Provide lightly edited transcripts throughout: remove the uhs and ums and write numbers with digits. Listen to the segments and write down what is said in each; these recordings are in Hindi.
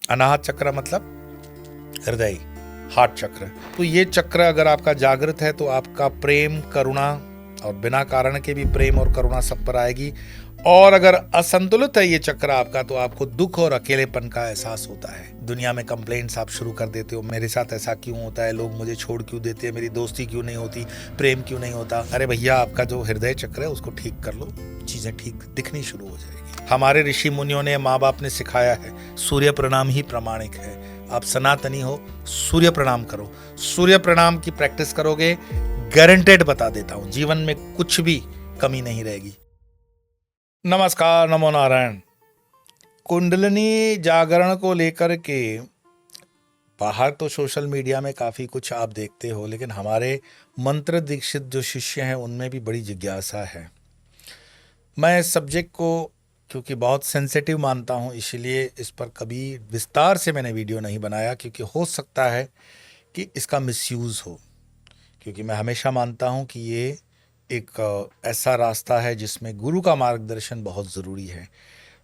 अनाहत चक्र मतलब हृदय, हार्ट चक्र। तो ये चक्र अगर आपका जागृत है तो आपका प्रेम, करुणा और बिना कारण के भी प्रेम और करुणा सब पर आएगी। और अगर असंतुलित है ये चक्र आपका तो आपको दुख और अकेलेपन का एहसास होता है। दुनिया में कंप्लेंट्स आप शुरू कर देते हो, मेरे साथ ऐसा क्यों होता है, लोग मुझे छोड़ क्यों देते हैं, मेरी दोस्ती क्यों नहीं होती, प्रेम क्यों नहीं होता। अरे भैया, आपका जो हृदय चक्र है उसको ठीक कर लो, चीजें ठीक दिखनी शुरू हो जाएगी। हमारे ऋषि मुनियों ने, माँ बाप ने सिखाया है, सूर्य प्रणाम ही प्रामाणिक है। आप सनातनी हो, सूर्य प्रणाम करो। सूर्य प्रणाम की प्रैक्टिस करोगे, गारंटेड बता देता हूं, जीवन में कुछ भी कमी नहीं रहेगी। नमस्कार, नमो नारायण। कुंडलिनी जागरण को लेकर के बाहर तो सोशल मीडिया में काफ़ी कुछ आप देखते हो, लेकिन हमारे मंत्र दीक्षित जो शिष्य हैं उनमें भी बड़ी जिज्ञासा है। मैं इस सब्जेक्ट को क्योंकि बहुत सेंसिटिव मानता हूं, इसीलिए इस पर कभी विस्तार से मैंने वीडियो नहीं बनाया, क्योंकि हो सकता है कि इसका मिसयूज़ हो। क्योंकि मैं हमेशा मानता हूं कि ये एक ऐसा रास्ता है जिसमें गुरु का मार्गदर्शन बहुत ज़रूरी है।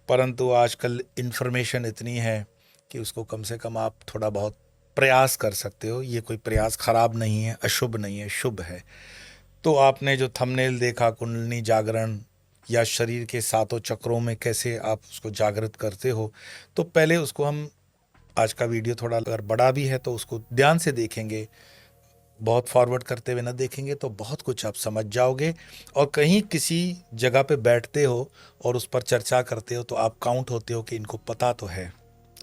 परंतु आजकल इन्फॉर्मेशन इतनी है कि उसको कम से कम आप थोड़ा बहुत प्रयास कर सकते हो। ये कोई प्रयास खराब नहीं है, अशुभ नहीं है, शुभ है। तो आपने जो थंबनेल देखा, कुंडलिनी जागरण या शरीर के सातों चक्रों में कैसे आप उसको जागृत करते हो, तो पहले उसको हम, आज का वीडियो थोड़ा अगर बड़ा भी है तो उसको ध्यान से देखेंगे। बहुत फॉरवर्ड करते हुए ना देखेंगे तो बहुत कुछ आप समझ जाओगे। और कहीं किसी जगह पे बैठते हो और उस पर चर्चा करते हो तो आप काउंट होते हो कि इनको पता तो है,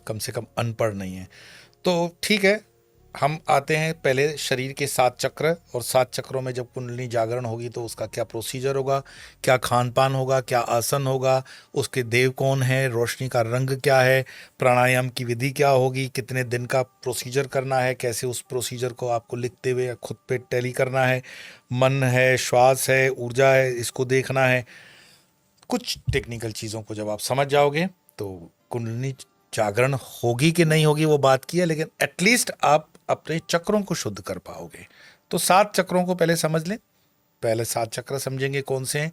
कम से कम अनपढ़ नहीं है। तो ठीक है, हम आते हैं पहले शरीर के 7 चक्र। और 7 चक्रों में जब कुंडलिनी जागरण होगी तो उसका क्या प्रोसीजर होगा, क्या खान पान होगा, क्या आसन होगा, उसके देव कौन है, रोशनी का रंग क्या है, प्राणायाम की विधि क्या होगी, कितने दिन का प्रोसीजर करना है, कैसे उस प्रोसीजर को आपको लिखते हुए खुद पे टैली करना है, मन है, श्वास है, ऊर्जा है, इसको देखना है। कुछ टेक्निकल चीज़ों को जब आप समझ जाओगे तो कुंडलिनी जागरण होगी कि नहीं होगी वो बात की है, लेकिन एटलीस्ट आप अपने चक्रों को शुद्ध कर पाओगे। तो 7 चक्रों को पहले समझ लें। पहले 7 चक्र समझेंगे कौन से हैं।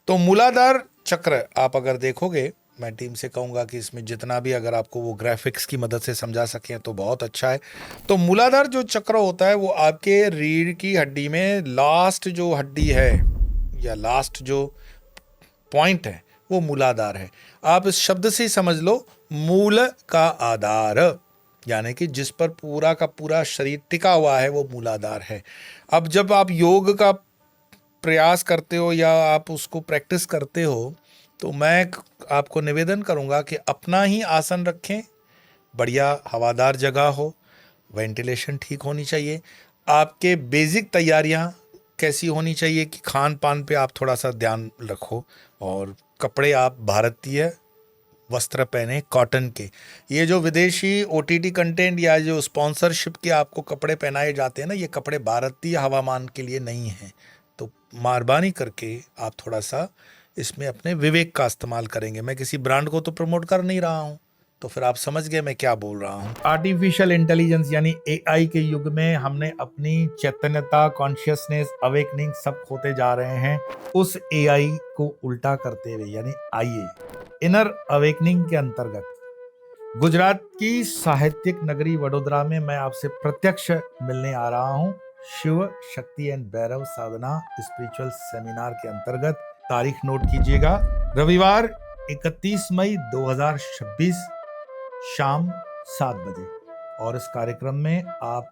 तो मूलाधार चक्र आप अगर देखोगे, मैं टीम से कहूँगा कि इसमें जितना भी अगर आपको वो ग्राफिक्स की मदद से समझा सकें तो बहुत अच्छा है। तो मूलाधार जो चक्र होता है वो आपके रीढ़ की हड्डी में लास्ट जो हड्डी है या लास्ट जो पॉइंट है वो मूलाधार है। आप इस शब्द से ही समझ लो, मूल का आधार, यानी कि जिस पर पूरा का पूरा शरीर टिका हुआ है वो मूलाधार है। अब जब आप योग का प्रयास करते हो या आप उसको प्रैक्टिस करते हो तो मैं आपको निवेदन करूंगा कि अपना ही आसन रखें, बढ़िया हवादार जगह हो, वेंटिलेशन ठीक होनी चाहिए। आपके बेसिक तैयारियां कैसी होनी चाहिए कि खान पान पे आप थोड़ा सा ध्यान रखो, और कपड़े आप भारतीय वस्त्र पहने, कॉटन के। ये जो विदेशी ओटीटी कंटेंट या जो स्पॉन्सरशिप के आपको कपड़े पहनाए जाते हैं ना, ये कपड़े भारतीय हवामान के लिए नहीं हैं। तो मेहरबानी करके आप थोड़ा सा इसमें अपने विवेक का इस्तेमाल करेंगे। मैं किसी ब्रांड को तो प्रमोट कर नहीं रहा हूँ, तो फिर आप समझ गए मैं क्या बोल रहा हूँ। आर्टिफिशियल इंटेलिजेंस यानी एआई के युग में हमने अपनी चैतन्यता, कॉन्शियसनेस, अवेकनिंग सब खोते जा रहे हैं उस एआई को उल्टा करते हुए। यानी आइए इनर अवेकनिंग के अंतर्गत गुजरात की साहित्यिक नगरी वडोदरा में मैं आपसे प्रत्यक्ष मिलने आ रहा हूं Shiv Shakti and Bhairav Sadhana spiritual seminar के अंतर्गत। तारीख नोट कीजिएगा, रविवार 31 मई 2026 शाम 7 बजे। और इस कार्यक्रम में आप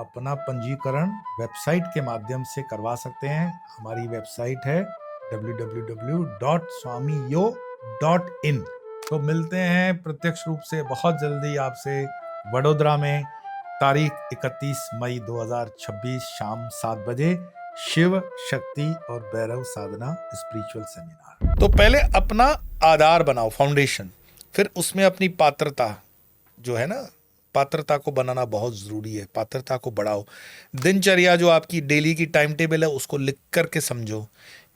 अपना पंजीकरण वेबसाइट के माध्यम से करवा सकते हैं। हमारी वेबसाइट है www.swamiyo.in। तो मिलते हैं प्रत्यक्ष रूप से बहुत जल्दी आपसे वडोदरा में, तारीख 31 मई 2026 शाम 7 बजे, शिव शक्ति और भैरव साधना स्पिरिचुअल सेमिनार। तो पहले अपना आधार बनाओ, फाउंडेशन, फिर उसमें अपनी पात्रता जो है ना, पात्रता को बनाना बहुत ज़रूरी है। पात्रता को बढ़ाओ। दिनचर्या जो आपकी डेली की टाइम टेबल है उसको लिख करके समझो।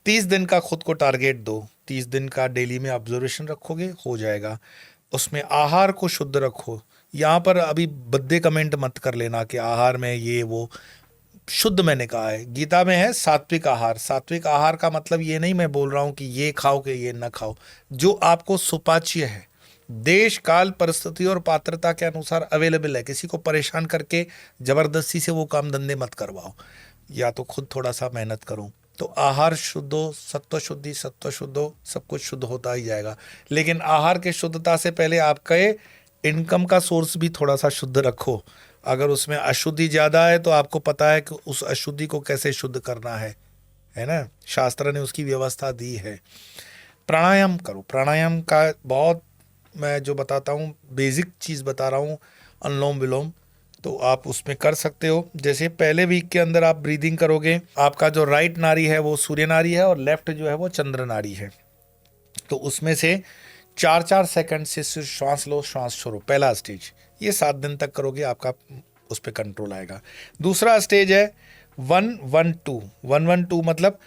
30 दिन का खुद को टारगेट दो। 30 दिन का डेली में ऑब्जर्वेशन रखोगे, हो जाएगा। उसमें आहार को शुद्ध रखो। यहाँ पर अभी बद्दे कमेंट मत कर लेना कि आहार में ये वो, शुद्ध मैंने कहा है। गीता में है सात्विक आहार। सात्विक आहार का मतलब ये नहीं मैं बोल रहा हूँ कि ये खाओ कि ये न खाओ। जो आपको सुपाच्य है, देश काल परिस्थिति और पात्रता के अनुसार अवेलेबल है। किसी को परेशान करके जबरदस्ती से वो काम धंधे मत करवाओ, या तो खुद थोड़ा सा मेहनत करो। तो आहार शुद्ध हो, सत्व शुद्ध हो, सब कुछ शुद्ध होता ही जाएगा। लेकिन आहार के शुद्धता से पहले आपके इनकम का सोर्स भी थोड़ा सा शुद्ध रखो। अगर उसमें अशुद्धि ज्यादा है तो आपको पता है कि उस अशुद्धि को कैसे शुद्ध करना है ना। शास्त्र ने उसकी व्यवस्था दी है। प्राणायाम करो। प्राणायाम का बहुत, मैं जो बताता हूँ बेसिक चीज़ बता रहा हूँ, अनुलोम विलोम, तो आप उसमें कर सकते हो। जैसे पहले वीक के अंदर आप ब्रीदिंग करोगे, आपका जो राइट नाड़ी है वो सूर्य नाड़ी है और लेफ्ट जो है वो चंद्र नाड़ी है। तो उसमें से 4-4 सेकंड से सिर्फ श्वास लो, श्वास छोड़ो, पहला स्टेज। ये 7 दिन तक करोगे, आपका उस पर कंट्रोल आएगा। दूसरा स्टेज है 1-1-2। 1-1-2 मतलब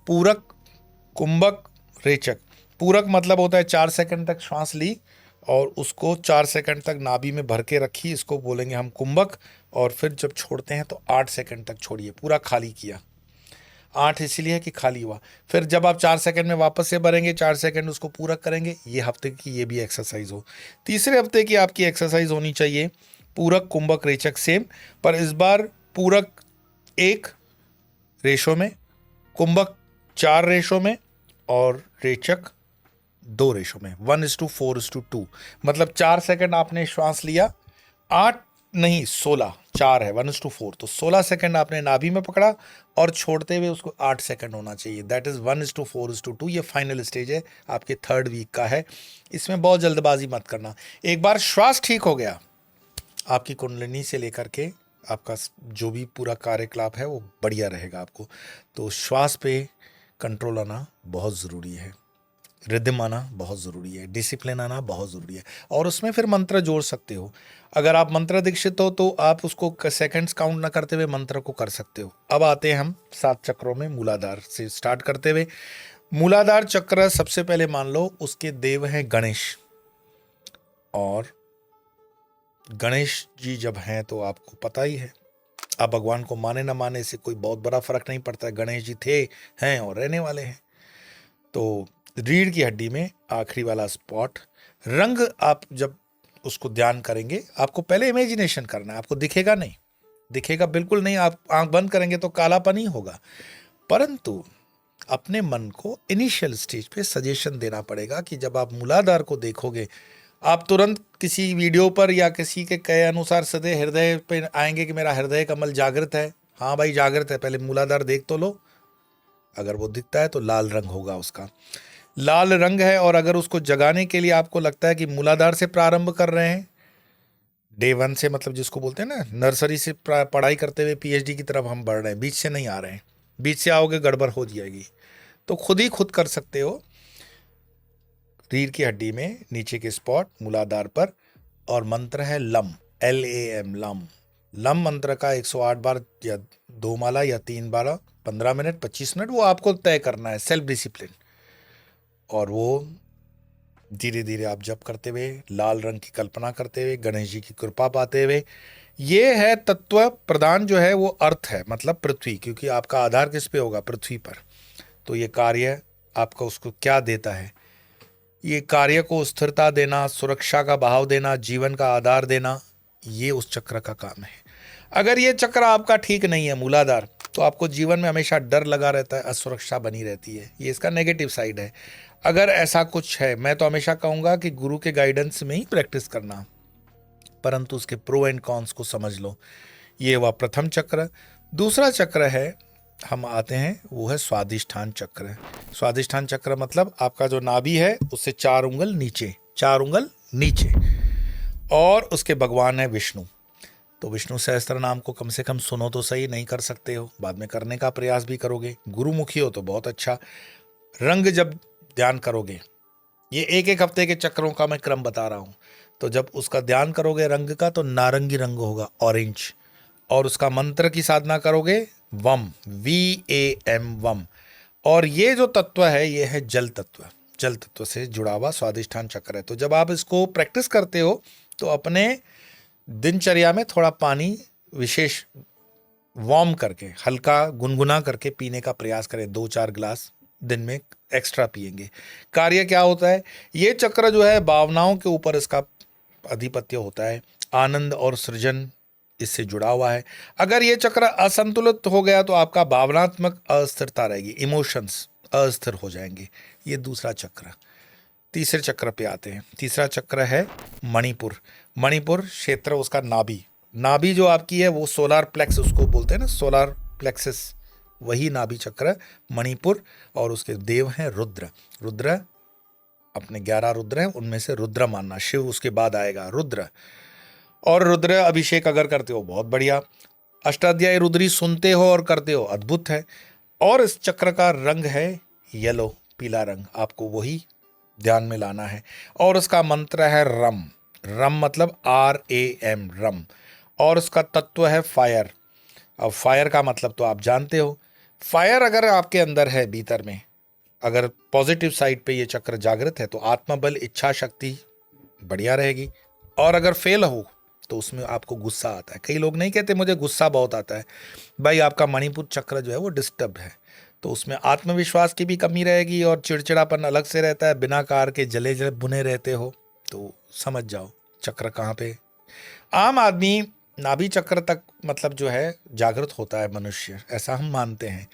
पूरक, कुंभक, रेचक। पूरक मतलब होता है 4 सेकंड तक श्वास ली और उसको 4 सेकंड तक नाभि में भर के रखी, इसको बोलेंगे हम कुंभक। और फिर जब छोड़ते हैं तो 8 सेकंड तक छोड़िए, पूरा खाली किया। 8 इसीलिए है कि खाली हुआ। फिर जब आप 4 सेकंड में वापस से भरेंगे, 4 सेकंड उसको पूरक करेंगे। ये हफ्ते की ये भी एक्सरसाइज हो। तीसरे हफ्ते की आपकी एक्सरसाइज होनी चाहिए पूरक, कुंभक, रेचक सेम, पर इस बार पूरक 1 रेशो में, कुंभक 4 रेशो में और रेचक 2 रेशो में, 1:4:2। मतलब 4 सेकंड आपने श्वास लिया, 8 नहीं 16, 4 है, 1:4, तो 16 सेकंड आपने नाभि में पकड़ा और छोड़ते हुए उसको 8 सेकंड होना चाहिए। That is 1:4:2। ये फाइनल स्टेज है आपके 3rd वीक का है। इसमें बहुत जल्दबाजी मत करना। एक बार श्वास ठीक हो गया, आपकी कुंडलिनी से लेकर के आपका जो भी पूरा कार्यकलाप है वो बढ़िया रहेगा आपको। तो श्वास पे कंट्रोल आना बहुत ज़रूरी है, रिदम आना बहुत ज़रूरी है, डिसिप्लिन आना बहुत ज़रूरी है। और उसमें फिर मंत्र जोड़ सकते हो। अगर आप मंत्र दीक्षित हो तो आप उसको सेकंड्स काउंट ना करते हुए मंत्र को कर सकते हो। अब आते हैं हम 7 चक्रों में, मूलाधार से स्टार्ट करते हुए। मूलाधार चक्र सबसे पहले मान लो उसके देव हैं गणेश। और गणेश जी जब हैं तो आपको पता ही है, आप भगवान को माने ना माने से कोई बहुत बड़ा फर्क नहीं पड़ता है। गणेश जी थे, हैं और रहने वाले हैं। तो रीढ़ की हड्डी में आखिरी वाला स्पॉट, रंग आप जब उसको ध्यान करेंगे, आपको पहले इमेजिनेशन करना है। आपको दिखेगा नहीं, दिखेगा बिल्कुल नहीं। आप आंख बंद करेंगे तो कालापन ही होगा। परंतु अपने मन को इनिशियल स्टेज पे सजेशन देना पड़ेगा कि जब आप मूलाधार को देखोगे, आप तुरंत किसी वीडियो पर या किसी के कहे अनुसार सदे हृदय पे आएंगे कि मेरा हृदय कमल जागृत है। हाँ भाई जागृत है, पहले मूलाधार देख तो लो। अगर वो दिखता है तो लाल रंग होगा उसका, लाल रंग है। और अगर उसको जगाने के लिए आपको लगता है कि मूलाधार से प्रारंभ कर रहे हैं, डे 1 से, मतलब जिसको बोलते हैं ना नर्सरी से पढ़ाई करते हुए पीएचडी की तरफ हम बढ़ रहे हैं, बीच से नहीं आ रहे हैं। बीच से आओगे गड़बड़ हो जाएगी। तो खुद ही खुद कर सकते हो। रीढ़ की हड्डी में नीचे के स्पॉट मूलाधार पर, और मंत्र है लम, LAM, लम। लम मंत्र का 108 बार या 2 माला या 3 बार, 15 मिनट 25 मिनट, वो आपको तय करना है, सेल्फ डिसिप्लिन। और वो धीरे धीरे आप जप करते हुए, लाल रंग की कल्पना करते हुए, गणेश जी की कृपा पाते हुए। ये है तत्व प्रदान जो है वो अर्थ है, मतलब पृथ्वी, क्योंकि आपका आधार किस पे होगा, पृथ्वी पर। तो ये कार्य आपका उसको क्या देता है, ये कार्य को स्थिरता देना, सुरक्षा का भाव देना, जीवन का आधार देना, ये उस चक्र का काम है। अगर ये चक्र आपका ठीक नहीं है मूलाधार, तो आपको जीवन में हमेशा डर लगा रहता है, असुरक्षा बनी रहती है। ये इसका नेगेटिव साइड है। अगर ऐसा कुछ है, मैं तो हमेशा कहूँगा कि गुरु के गाइडेंस में ही प्रैक्टिस करना, परंतु उसके प्रो एंड कॉन्स को समझ लो। ये हुआ प्रथम चक्र। दूसरा चक्र है, हम आते हैं, वो है स्वादिष्ठान चक्र। स्वादिष्ठान चक्र मतलब आपका जो नाभि है उससे 4 उंगल नीचे, 4 उंगल नीचे, और उसके भगवान है विष्णु। तो विष्णु सहस्त्र नाम को कम से कम सुनो तो सही, नहीं कर सकते हो बाद में करने का प्रयास भी करोगे, गुरुमुखी हो तो बहुत अच्छा। रंग जब ध्यान करोगे, ये एक हफ्ते के चक्रों का मैं क्रम बता रहा हूँ, तो जब उसका ध्यान करोगे रंग का, तो नारंगी रंग होगा, ऑरेंज। और उसका मंत्र की साधना करोगे, वम, VAM, वम। और ये जो तत्व है ये है जल तत्व, जल तत्व से जुड़ा हुआ स्वादिष्ठान चक्र है। तो जब आप इसको प्रैक्टिस करते हो तो अपने दिनचर्या में थोड़ा पानी विशेष वार्म करके, हल्का गुनगुना करके पीने का प्रयास करें, 2-4 गिलास दिन में एक्स्ट्रा पिएंगे। कार्य क्या होता है, ये चक्र जो है भावनाओं के ऊपर इसका अधिपत्य होता है, आनंद और सृजन इससे जुड़ा हुआ है। अगर ये चक्र असंतुलित हो गया तो आपका भावनात्मक अस्थिरता रहेगी, इमोशंस अस्थिर हो जाएंगे। ये दूसरा चक्र। तीसरे चक्र पे आते हैं। तीसरा चक्र है मणिपुर। मणिपुर क्षेत्र उसका नाभि, नाभि जो आपकी है वो सोलार प्लेक्स उसको बोलते हैं ना, सोलार प्लेक्सिस, वही नाभि चक्र मणिपुर। और उसके देव हैं रुद्र। रुद्र अपने 11 रुद्र हैं, उनमें से रुद्र मानना, शिव उसके बाद आएगा रुद्र। और रुद्र अभिषेक अगर करते हो बहुत बढ़िया, अष्टाध्यायी रुद्री सुनते हो और करते हो अद्भुत है। और इस चक्र का रंग है येलो, पीला रंग, आपको वही ध्यान में लाना है। और उसका मंत्र है रम। रम मतलब RAM, रम। और उसका तत्व है फायर। अब फायर का मतलब तो आप जानते हो, फायर अगर आपके अंदर है भीतर में, अगर पॉजिटिव साइड पे ये चक्र जागृत है तो आत्मबल, इच्छा शक्ति बढ़िया रहेगी। और अगर फेल हो तो उसमें आपको गुस्सा आता है। कई लोग नहीं कहते मुझे गुस्सा बहुत आता है, भाई आपका मणिपुर चक्र जो है वो डिस्टर्ब है, तो उसमें आत्मविश्वास की भी कमी रहेगी और चिड़चिड़ापन अलग से रहता है, बिना कार के जले जले बुने रहते हो। तो समझ जाओ चक्र कहाँ पे। आम आदमी नाभि चक्र तक मतलब जो है जागृत होता है मनुष्य, ऐसा हम मानते हैं।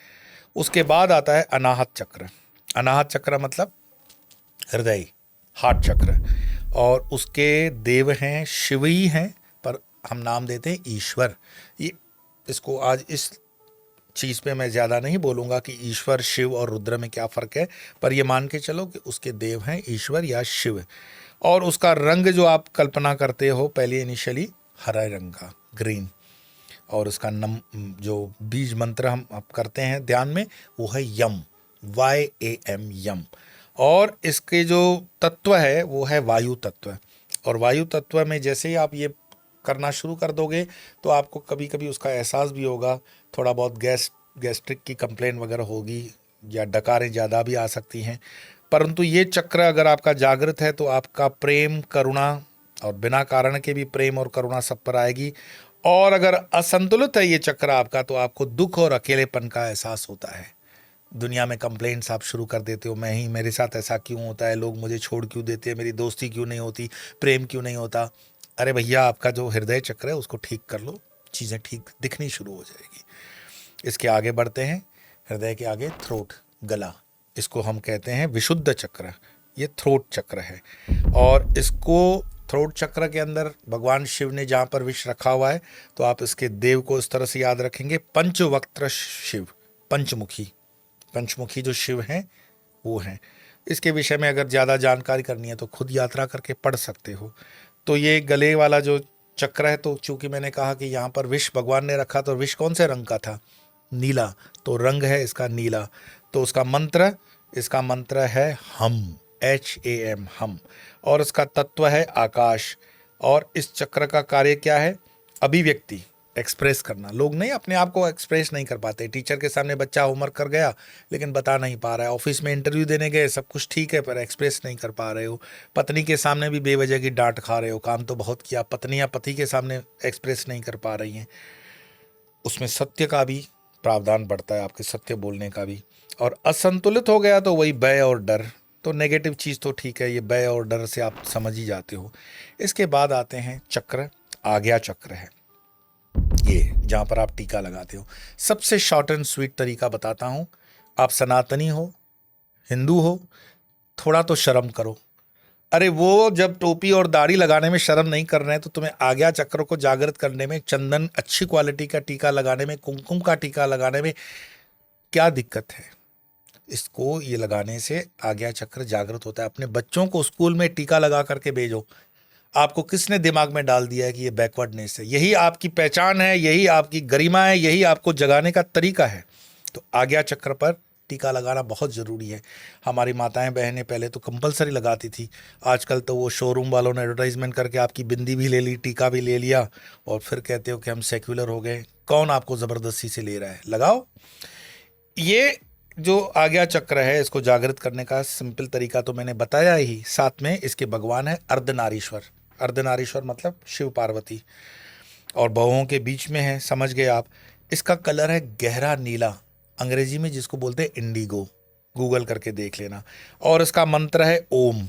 उसके बाद आता है अनाहत चक्र। अनाहत चक्र मतलब हृदय, हार्ट चक्र। और उसके देव हैं शिव ही हैं, पर हम नाम देते हैं ईश्वर। ये इसको आज इस चीज़ पे मैं ज़्यादा नहीं बोलूँगा कि ईश्वर, शिव और रुद्र में क्या फ़र्क है, पर ये मान के चलो कि उसके देव हैं ईश्वर या शिव। और उसका रंग जो आप कल्पना करते हो पहले इनिशियली हरा रंग का, ग्रीन। और उसका जो बीज मंत्र हम आप करते हैं ध्यान में वो है यम, YAM, यम। और इसके जो तत्व है वो है वायु तत्व। और वायु तत्व में जैसे ही आप ये करना शुरू कर दोगे तो आपको कभी कभी उसका एहसास भी होगा, थोड़ा बहुत गैस्ट्रिक की कंप्लेन वगैरह होगी या डकारें ज़्यादा भी आ सकती हैं। परंतु ये चक्र अगर आपका जागृत है तो आपका प्रेम, करुणा और बिना कारण के भी प्रेम और करुणा सब पर आएगी। और अगर असंतुलित है ये चक्र आपका तो आपको दुख और अकेलेपन का एहसास होता है। दुनिया में कंप्लेंट्स आप शुरू कर देते हो, मैं ही, मेरे साथ ऐसा क्यों होता है, लोग मुझे छोड़ क्यों देते हैं, मेरी दोस्ती क्यों नहीं होती, प्रेम क्यों नहीं होता। अरे भैया आपका जो हृदय चक्र है उसको ठीक कर लो, चीज़ें ठीक दिखनी शुरू हो जाएगी। इसके आगे बढ़ते हैं। हृदय के आगे थ्रोट, गला, इसको हम कहते हैं विशुद्ध चक्र। ये थ्रोट चक्र है। और इसको थ्रोट चक्र के अंदर भगवान शिव ने जहाँ पर विष रखा हुआ है तो आप इसके देव को इस तरह से याद रखेंगे, पंचवक्त्र शिव, पंचमुखी। पंचमुखी जो शिव हैं वो हैं। इसके विषय में अगर ज़्यादा जानकारी करनी है तो खुद यात्रा करके पढ़ सकते हो। तो ये गले वाला जो चक्र है, तो चूंकि मैंने कहा कि यहाँ पर विष भगवान ने रखा, तो विष कौन से रंग का था, नीला, तो रंग है इसका नीला। तो इसका मंत्र है हम, HAM, हम। और इसका तत्व है आकाश। और इस चक्र का कार्य क्या है, अभिव्यक्ति, एक्सप्रेस करना। लोग नहीं अपने आप को एक्सप्रेस नहीं कर पाते। टीचर के सामने बच्चा होमवर्क कर गया लेकिन बता नहीं पा रहा है, ऑफिस में इंटरव्यू देने गए सब कुछ ठीक है पर एक्सप्रेस नहीं कर पा रहे हो, पत्नी के सामने भी बेवजह की डांट खा रहे हो, काम तो बहुत किया, पत्नी या पति के सामने एक्सप्रेस नहीं कर पा रही हैं। उसमें सत्य का भी प्रावधान बढ़ता है, आपके सत्य बोलने का भी। और असंतुलित हो गया तो वही भय और डर, तो नेगेटिव चीज़ तो ठीक है, ये भय और डर से आप समझ ही जाते हो। इसके बाद आते हैं चक्र, आज्ञा चक्र है ये, जहाँ पर आप टीका लगाते हो। सबसे शॉर्ट एंड स्वीट तरीका बताता हूँ। आप सनातनी हो, हिंदू हो, थोड़ा तो शर्म करो। अरे वो जब टोपी और दाढ़ी लगाने में शर्म नहीं कर रहे हैं तो तुम्हें आज्ञा चक्र को जागृत करने में, चंदन अच्छी क्वालिटी का टीका लगाने में, कुमकुम का टीका लगाने में क्या दिक्कत है। इसको ये लगाने से आज्ञा चक्र जागृत होता है। अपने बच्चों को स्कूल में टीका लगा करके भेजो। आपको किसने दिमाग में डाल दिया है कि ये बैकवर्डनेस है, यही आपकी पहचान है, यही आपकी गरिमा है, यही आपको जगाने का तरीका है। तो आज्ञा चक्र पर टीका लगाना बहुत ज़रूरी है। हमारी माताएं बहनें पहले तो कंपलसरी लगाती थी, आजकल तो वो शोरूम वालों ने एडवर्टाइजमेंट करके आपकी बिंदी भी ले ली, टीका भी ले लिया और फिर कहते हो कि हम सेक्युलर हो गए। कौन आपको ज़बरदस्ती से ले रहा है, लगाओ। ये जो आज्ञा चक्र है इसको जागृत करने का सिंपल तरीका तो मैंने बताया ही, साथ में इसके भगवान है अर्धनारीश्वर। अर्धनारीश्वर मतलब शिव पार्वती, और बहुओं के बीच में है, समझ गए आप। इसका कलर है गहरा नीला, अंग्रेजी में जिसको बोलते हैं इंडिगो, गूगल करके देख लेना। और इसका मंत्र है ओम।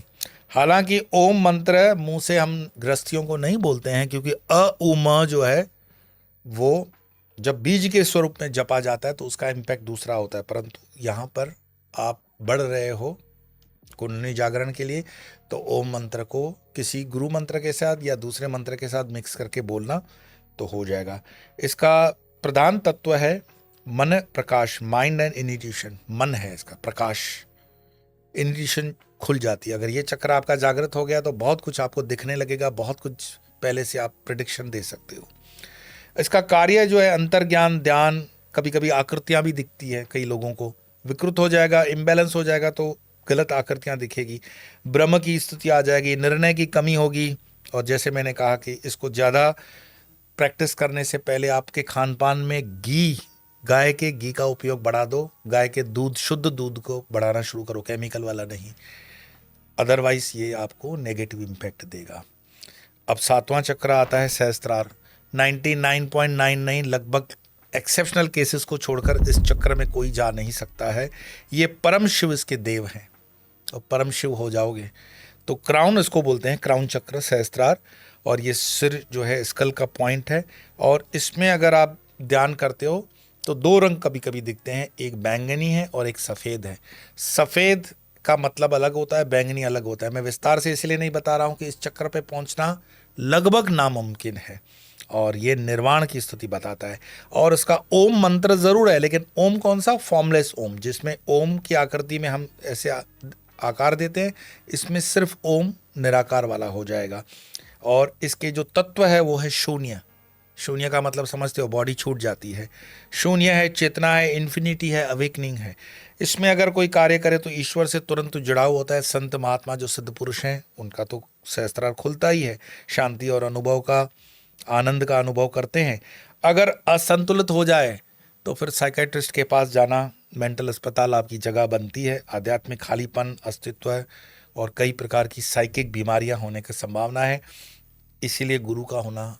हालांकि ओम मंत्र मुंह से हम गृहस्थियों को नहीं बोलते हैं, क्योंकि उ म जो है वो जब बीज के स्वरूप में जपा जाता है तो उसका इम्पैक्ट दूसरा होता है। परंतु यहाँ पर आप बढ़ रहे हो कुंडली जागरण के लिए, तो ओम मंत्र को किसी गुरु मंत्र के साथ या दूसरे मंत्र के साथ मिक्स करके बोलना तो हो जाएगा। इसका प्रधान तत्व है मन प्रकाश, माइंड एंड इनिट्यूशन। मन है इसका प्रकाश, इनिट्यूशन खुल जाती है। अगर ये चक्र आपका जागृत हो गया तो बहुत कुछ आपको दिखने लगेगा, बहुत कुछ पहले से आप प्रिडिक्शन दे सकते हो। इसका कार्य जो है अंतर्ज्ञान, ध्यान, कभी कभी आकृतियां भी दिखती है कई लोगों को। विकृत हो जाएगा, इम्बैलेंस हो जाएगा तो गलत आकृतियां दिखेगी, ब्रह्म की स्थिति आ जाएगी, निर्णय की कमी होगी। और जैसे मैंने कहा कि इसको ज़्यादा प्रैक्टिस करने से पहले आपके खान पान में घी, गाय के घी का उपयोग बढ़ा दो। गाय के दूध, शुद्ध दूध को बढ़ाना शुरू करो, केमिकल वाला नहीं, अदरवाइज ये आपको नेगेटिव इम्पैक्ट देगा। अब 7वां चक्र आता है सहस्त्रार। 99.99 लगभग एक्सेप्शनल केसेस को छोड़कर इस चक्र में कोई जा नहीं सकता है। ये परम शिव इसके देव हैं, और परम शिव हो जाओगे तो क्राउन इसको बोलते हैं, क्राउन चक्र सहस्त्रार। और ये सिर जो है स्कल का पॉइंट है। और इसमें अगर आप ध्यान करते हो तो 2 रंग कभी कभी दिखते हैं, एक बैंगनी है और एक सफ़ेद है। सफ़ेद का मतलब अलग होता है, बैंगनी अलग होता है। मैं विस्तार से इसलिए नहीं बता रहा हूँ कि इस चक्र पे पहुँचना लगभग नामुमकिन है, और ये निर्वाण की स्थिति बताता है। और इसका ओम मंत्र ज़रूर है, लेकिन ओम कौन सा? फॉर्मलेस ओम, जिसमें ओम की आकृति में हम ऐसे आकार देते हैं, इसमें सिर्फ ओम निराकार वाला हो जाएगा। और इसके जो तत्व है वो है शून्य। शून्य का मतलब समझते हो, बॉडी छूट जाती है। शून्य है, चेतना है, इन्फिनिटी है, अवेकनिंग है। इसमें अगर कोई कार्य करे तो ईश्वर से तुरंत जुड़ाव होता है। संत महात्मा जो सिद्ध पुरुष हैं उनका तो सहस्त्रार खुलता ही है, शांति और अनुभव का, आनंद का अनुभव करते हैं। अगर असंतुलित हो जाए तो फिर साइकेट्रिस्ट के पास जाना, मेंटल अस्पताल आपकी जगह बनती है। आध्यात्मिक खालीपन, अस्तित्व है, और कई प्रकार की साइकिक बीमारियां होने की संभावना है। इसीलिए गुरु का होना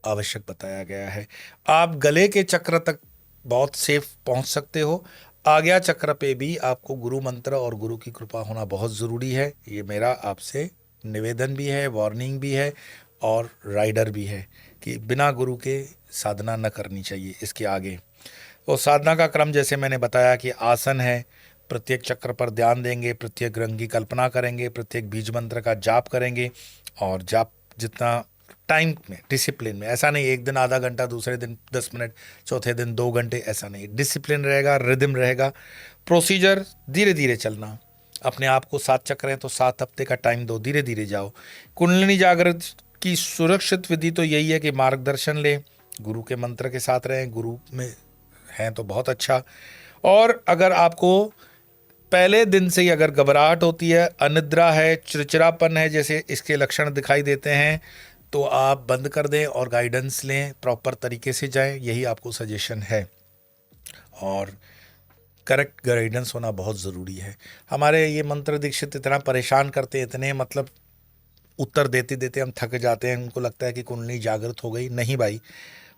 आवश्यक बताया गया है। आप गले के चक्र तक बहुत सेफ पहुंच सकते हो। आज्ञा चक्र पे भी आपको गुरु मंत्र और गुरु की कृपा होना बहुत ज़रूरी है। ये मेरा आपसे निवेदन भी है, वार्निंग भी है, और राइडर भी है कि बिना गुरु के साधना न करनी चाहिए। इसके आगे तो साधना का क्रम जैसे मैंने बताया कि आसन है, प्रत्येक चक्र पर ध्यान देंगे, प्रत्येक रंग की कल्पना करेंगे, प्रत्येक बीज मंत्र का जाप करेंगे। और जाप जितना टाइम में, डिसिप्लिन में, ऐसा नहीं एक दिन आधा घंटा, दूसरे दिन 10 मिनट, चौथे दिन 2 घंटे, ऐसा नहीं। डिसिप्लिन रहेगा, रिदम रहेगा, प्रोसीजर धीरे धीरे चलना। अपने आप को 7 चक्र हैं तो 7 हफ्ते का टाइम दो, धीरे धीरे जाओ। कुंडलिनी जागृत की सुरक्षित विधि तो यही है कि मार्गदर्शन लें, गुरु के मंत्र के साथ रहें। गुरु में हैं तो बहुत अच्छा। और अगर आपको पहले दिन से ही अगर घबराहट होती है, अनिद्रा है, चिड़चिड़ापन है, जैसे इसके लक्षण दिखाई देते हैं, तो आप बंद कर दें और गाइडेंस लें, प्रॉपर तरीके से जाएं, यही आपको सजेशन है। और करेक्ट गाइडेंस होना बहुत ज़रूरी है। हमारे ये मंत्र दीक्षित इतना परेशान करते हैं, इतने मतलब उत्तर देते देते हम थक जाते हैं, उनको लगता है कि कुंडली जागृत हो गई। नहीं भाई,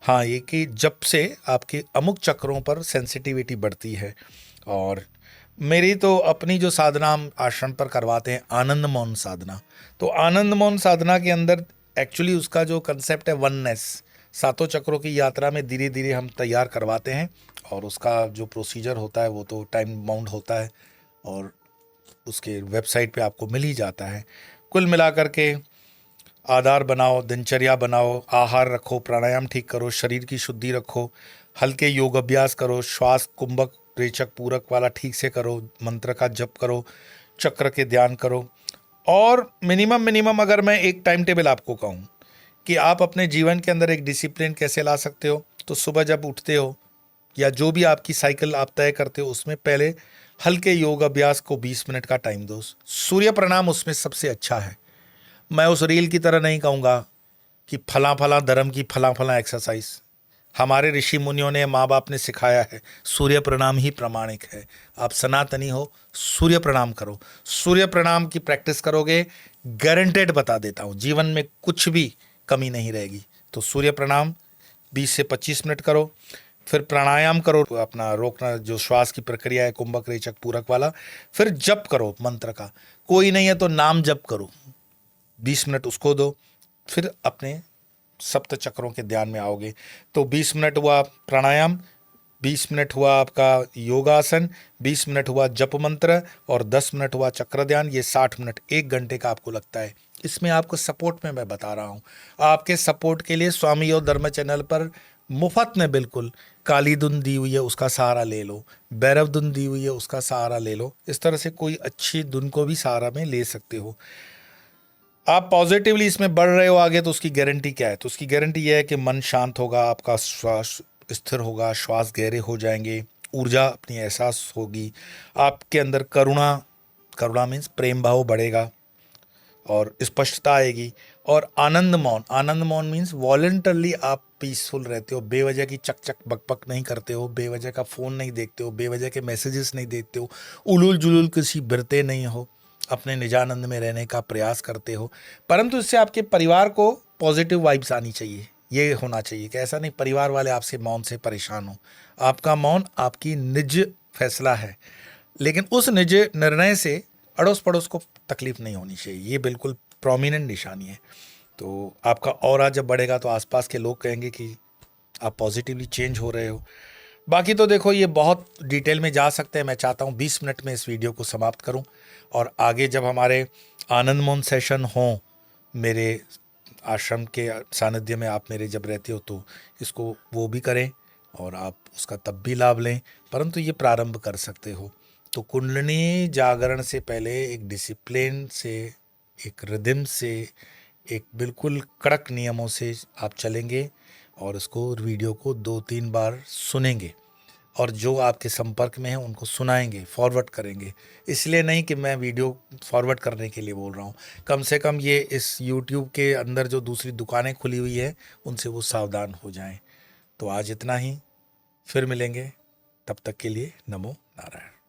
हाँ ये कि जब से आपके अमुक चक्रों पर सेंसिटिविटी बढ़ती है। और मेरी तो अपनी जो साधना हम आश्रम पर करवाते हैं, आनंद मौन साधना, तो आनंद मौन साधना के अंदर एक्चुअली उसका जो कंसेप्ट है वननेस, 7 चक्रों की यात्रा में धीरे धीरे हम तैयार करवाते हैं। और उसका जो प्रोसीजर होता है वो तो टाइम बाउंड होता है, और उसके वेबसाइट पे आपको मिल ही जाता है। कुल मिलाकर के आधार बनाओ, दिनचर्या बनाओ, आहार रखो, प्राणायाम ठीक करो, शरीर की शुद्धि रखो, हल्के योग अभ्यास करो, श्वास कुंभक रेचक पूरक वाला ठीक से करो, मंत्र का जप करो, चक्र के ध्यान करो। और मिनिमम अगर मैं एक टाइम टेबल आपको कहूँ कि आप अपने जीवन के अंदर एक डिसिप्लिन कैसे ला सकते हो, तो सुबह जब उठते हो या जो भी आपकी साइकिल आप तय करते हो, उसमें पहले हल्के योग अभ्यास को 20 मिनट का टाइम दो। सूर्य प्रणाम उसमें सबसे अच्छा है। मैं उस रील की तरह नहीं कहूँगा कि फला फला धर्म की फला फला एक्सरसाइज। हमारे ऋषि मुनियों ने, माँ बाप ने सिखाया है, सूर्य प्रणाम ही प्रमाणिक है। आप सनातनी हो, सूर्य प्रणाम करो। सूर्य प्रणाम की प्रैक्टिस करोगे, गारंटेड बता देता हूँ, जीवन में कुछ भी कमी नहीं रहेगी। तो सूर्य प्रणाम 20 से 25 मिनट करो। फिर प्राणायाम करो, अपना रोकना जो श्वास की प्रक्रिया है कुंभक रेचक पूरक वाला। फिर जप करो मंत्र का, कोई नहीं है तो नाम जप करो, 20 मिनट उसको दो। फिर अपने सप्त चक्रों के ध्यान में आओगे। तो 20 मिनट हुआ प्राणायाम, 20 मिनट हुआ आपका योगासन, 20 मिनट हुआ जप मंत्र और 10 मिनट हुआ चक्र ध्यान। ये 60 मिनट, 1 घंटे का आपको लगता है। इसमें आपको सपोर्ट में मैं बता रहा हूँ, आपके सपोर्ट के लिए स्वामी योग धर्म चैनल पर मुफ्त में बिल्कुल काली धुन दी हुई है, उसका सहारा ले लो, भैरव धुन दी हुई है, उसका सहारा ले लो। इस तरह से कोई अच्छी धुन को भी सहारा में ले सकते हो। आप पॉजिटिवली इसमें बढ़ रहे हो आगे, तो उसकी गारंटी क्या है? तो उसकी गारंटी यह है कि मन शांत होगा, आपका श्वास स्थिर होगा, श्वास गहरे हो जाएंगे, ऊर्जा अपनी एहसास होगी, आपके अंदर करुणा, करुणा मीन्स प्रेम भाव बढ़ेगा और स्पष्टता आएगी। और आनंद मौन, आनंद मौन मीन्स वॉलेंटरली आप पीसफुल रहते हो, बेवजह की चक चक बक बक नहीं करते हो, बेवजह का फ़ोन नहीं देखते हो, बेवजह के मैसेजेस नहीं देखते हो, उलूल जुलूल किसी बिरते नहीं हो, अपने निजानंद में रहने का प्रयास करते हो। परंतु इससे आपके परिवार को पॉजिटिव वाइब्स आनी चाहिए, ये होना चाहिए कि ऐसा नहीं परिवार वाले आपसे मौन से परेशान हो। आपका मौन आपकी निज फैसला है, लेकिन उस निज निर्णय से अड़ोस पड़ोस को तकलीफ नहीं होनी चाहिए, ये बिल्कुल प्रोमिनेंट निशानी है। तो आपका ऑरा जब बढ़ेगा तो आसपास के लोग कहेंगे कि आप पॉजिटिवली चेंज हो रहे हो। बाकी तो देखो ये बहुत डिटेल में जा सकते हैं, मैं चाहता हूँ 20 मिनट में इस वीडियो को समाप्त करूँ और आगे जब हमारे आनंद मौन सेशन हों मेरे आश्रम के सानिध्य में, आप मेरे जब रहते हो तो इसको वो भी करें और आप उसका तब भी लाभ लें। परंतु ये प्रारंभ कर सकते हो। तो कुंडलिनी जागरण से पहले एक डिसिप्लिन से, एक रिदम से, एक बिल्कुल कड़क नियमों से आप चलेंगे और उसको वीडियो को 2-3 बार सुनेंगे और जो आपके संपर्क में हैं उनको सुनाएंगे, फॉरवर्ड करेंगे। इसलिए नहीं कि मैं वीडियो फॉरवर्ड करने के लिए बोल रहा हूँ, कम से कम ये इस यूट्यूब के अंदर जो दूसरी दुकानें खुली हुई हैं उनसे वो सावधान हो जाएं। तो आज इतना ही, फिर मिलेंगे, तब तक के लिए नमो नारायण।